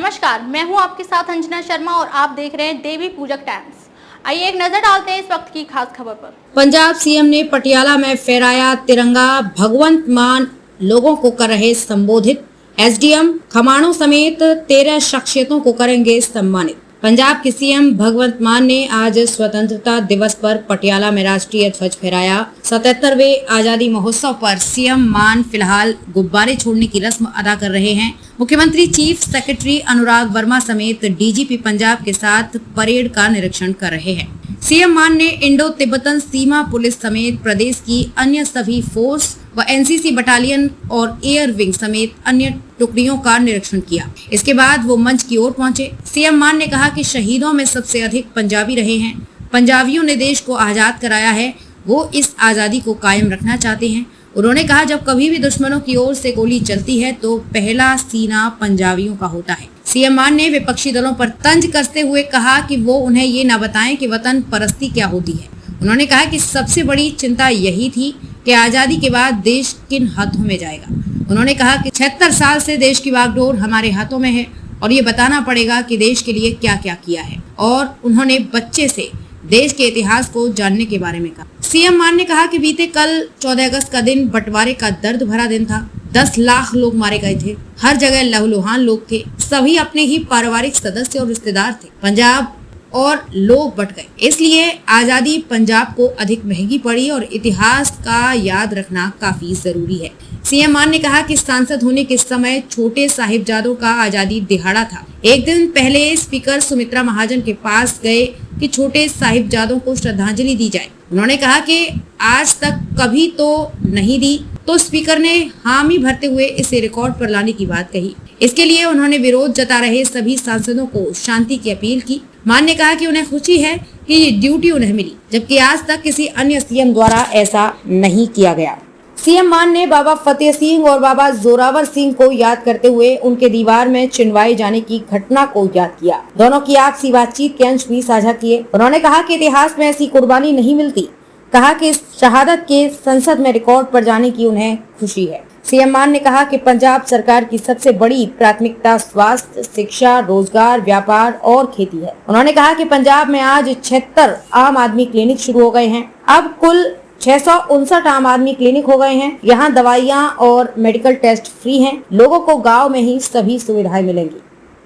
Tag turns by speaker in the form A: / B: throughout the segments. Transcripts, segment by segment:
A: नमस्कार, मैं हूं आपके साथ अंजना शर्मा और आप देख रहे हैं देवी पूजक टाइम्स। आइए एक नजर डालते हैं इस वक्त की खास खबर पर।
B: पंजाब सीएम ने पटियाला में फहराया तिरंगा, भगवंत मान लोगों को कर रहे संबोधित। एसडीएम खमाणों समेत 13 शख्सियतों को करेंगे सम्मानित। पंजाब के सीएम भगवंत मान ने आज स्वतंत्रता दिवस पर पटियाला में राष्ट्रीय ध्वज फहराया। 77वें आजादी महोत्सव पर सीएम मान फिलहाल गुब्बारे छोड़ने की रस्म अदा कर रहे हैं। मुख्यमंत्री चीफ सेक्रेटरी अनुराग वर्मा समेत डीजीपी पंजाब के साथ परेड का निरीक्षण कर रहे हैं। सीएम मान ने इंडो तिब्बतन सीमा पुलिस समेत प्रदेश की अन्य सभी फोर्स व एनसीसी बटालियन और एयर विंग समेत अन्य टुकड़ियों का निरीक्षण किया। इसके बाद वो मंच की ओर पहुंचे। सीएम मान ने कहा कि शहीदों में सबसे अधिक पंजाबी रहे हैं। पंजाबियों ने देश को आजाद कराया है, वो इस आजादी को कायम रखना चाहते हैं। उन्होंने कहा, जब कभी भी दुश्मनों की ओर से गोली चलती है तो पहला सीना पंजाबियों का होता है। सीएम मान ने विपक्षी दलों पर तंज कसते हुए कहा कि वो उन्हें ये न बताएं कि वतन परस्ती क्या होती है। उन्होंने कहा कि सबसे बड़ी चिंता यही थी कि आजादी के बाद देश किन हाथों में जाएगा। उन्होंने कहा कि 76 साल से देश की बागडोर हमारे हाथों में है और ये बताना पड़ेगा कि देश के लिए क्या क्या किया है। और उन्होंने बच्चे से देश के इतिहास को जानने के बारे में कहा। सीएम मान ने कहा कि बीते कल 14 अगस्त का दिन बंटवारे का दर्द भरा दिन था। 10 लाख लोग मारे गए थे। हर जगह लहूलुहान लोग थे। सभी अपने ही पारिवारिक सदस्य और रिश्तेदार थे। पंजाब और लोग बट गए, इसलिए आजादी पंजाब को अधिक महंगी पड़ी और इतिहास का याद रखना काफी जरूरी है। सीएम मान ने कहा कि सांसद होने के समय छोटे साहिबजादों का आजादी दिहाड़ा था। एक दिन पहले स्पीकर सुमित्रा महाजन के पास गए कि छोटे साहिबजादों को श्रद्धांजलि दी जाए। उन्होंने कहा कि आज तक कभी तो नहीं दी, तो स्पीकर ने हामी भरते हुए इसे रिकॉर्ड पर लाने की बात कही। इसके लिए उन्होंने विरोध जता रहे सभी सांसदों को शांति की अपील की। मान ने कहा कि उन्हें खुशी है कि ये ड्यूटी उन्हें मिली, जबकि आज तक किसी अन्य सीएम द्वारा ऐसा नहीं किया गया। सीएम मान ने बाबा फतेह सिंह और बाबा जोरावर सिंह को याद करते हुए उनके दीवार में चिनवाए जाने की घटना को याद किया। दोनों की आपसी बातचीत के अंश भी साझा किए। उन्होंने कहा कि इतिहास में ऐसी कुर्बानी नहीं मिलती। कहा कि इस शहादत के संसद में रिकॉर्ड पर जाने की उन्हें खुशी है। सीएम मान ने कहा कि पंजाब सरकार की सबसे बड़ी प्राथमिकता स्वास्थ्य, शिक्षा, रोजगार, व्यापार और खेती है। उन्होंने कहा कि पंजाब में आज 76 आम आदमी क्लिनिक शुरू हो गए हैं। अब कुल 659 आम आदमी क्लिनिक हो गए हैं। यहाँ दवाइयाँ और मेडिकल टेस्ट फ्री हैं। लोगों को गाँव में ही सभी सुविधाएं मिलेंगी।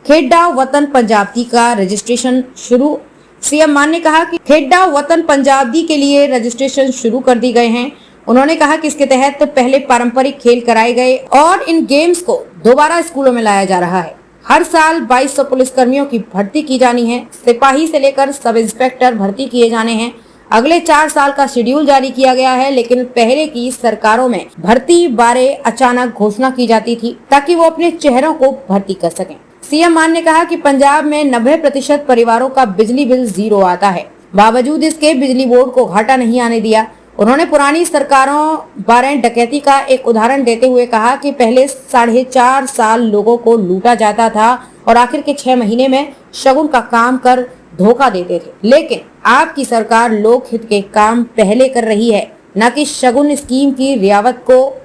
B: खेड्डा वतन पंजाबी का रजिस्ट्रेशन शुरू। सीएम मान ने कहा कि खेड्डा वतन पंजाबी के लिए रजिस्ट्रेशन शुरू कर दी गए हैं। उन्होंने कहा कि इसके तहत पहले पारंपरिक खेल कराए गए और इन गेम्स को दोबारा स्कूलों में लाया जा रहा है। हर साल 2200 पुलिसकर्मियों की भर्ती की जानी है। सिपाही से लेकर सब इंस्पेक्टर भर्ती किए जाने हैं। अगले 4 साल का शेड्यूल जारी किया गया है, लेकिन पहले की सरकारों में भर्ती बारे अचानक घोषणा की जाती थी ताकि वो अपने चेहरों को भर्ती कर सकें। सीएम मान ने कहा कि पंजाब में 90% परिवारों का बिजली बिल 0 आता है। बावजूद इसके बिजली बोर्ड को घाटा नहीं आने दिया। उन्होंने पुरानी सरकारों बारे डकैती का एक उदाहरण देते हुए कहा कि पहले 4.5 साल लोगों को लूटा जाता था और आखिर के 6 महीने में शगुन का काम कर धोखा देते थे, लेकिन आपकी सरकार लोकहित के काम पहले कर रही है, न कि शगुन स्कीम की रियावत को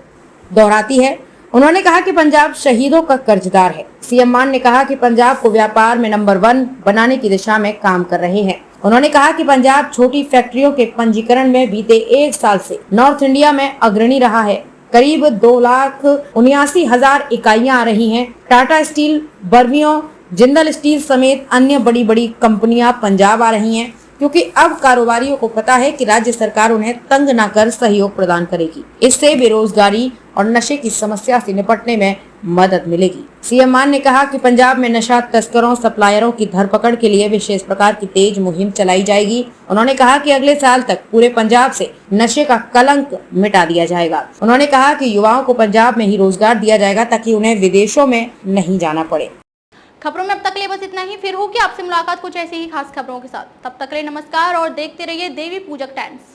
B: दोहराती है। उन्होंने कहा कि पंजाब शहीदों का कर्जदार है। सीएम मान ने कहा कि पंजाब को व्यापार में नंबर 1 बनाने की दिशा में काम कर रहे हैं। उन्होंने कहा कि पंजाब छोटी फैक्ट्रियों के पंजीकरण में बीते 1 साल से नॉर्थ इंडिया में अग्रणी रहा है। करीब 2,79,000 इकाइयां आ रही हैं। टाटा स्टील, बर्वियों, जिंदल स्टील समेत अन्य बड़ी बड़ी कंपनियां पंजाब आ रही हैं, क्योंकि अब कारोबारियों को पता है कि राज्य सरकार उन्हें तंग न कर सहयोग प्रदान करेगी। इससे बेरोजगारी और नशे की समस्या से निपटने में मदद मिलेगी। सीएम मान ने कहा कि पंजाब में नशा तस्करों, सप्लायरों की धरपकड़ के लिए विशेष प्रकार की तेज मुहिम चलाई जाएगी। उन्होंने कहा कि अगले साल तक पूरे पंजाब से नशे का कलंक मिटा दिया जाएगा। उन्होंने कहा कि युवाओं को पंजाब में ही रोजगार दिया जाएगा ताकि उन्हें विदेशों में नहीं जाना पड़े।
A: खबरों में अब तक ले बस इतना ही। फिर होगी आपसे मुलाकात कुछ ऐसी ही खास खबरों के साथ। तब तक के लिए नमस्कार और देखते रहिए देवी पूजक टाइम्स।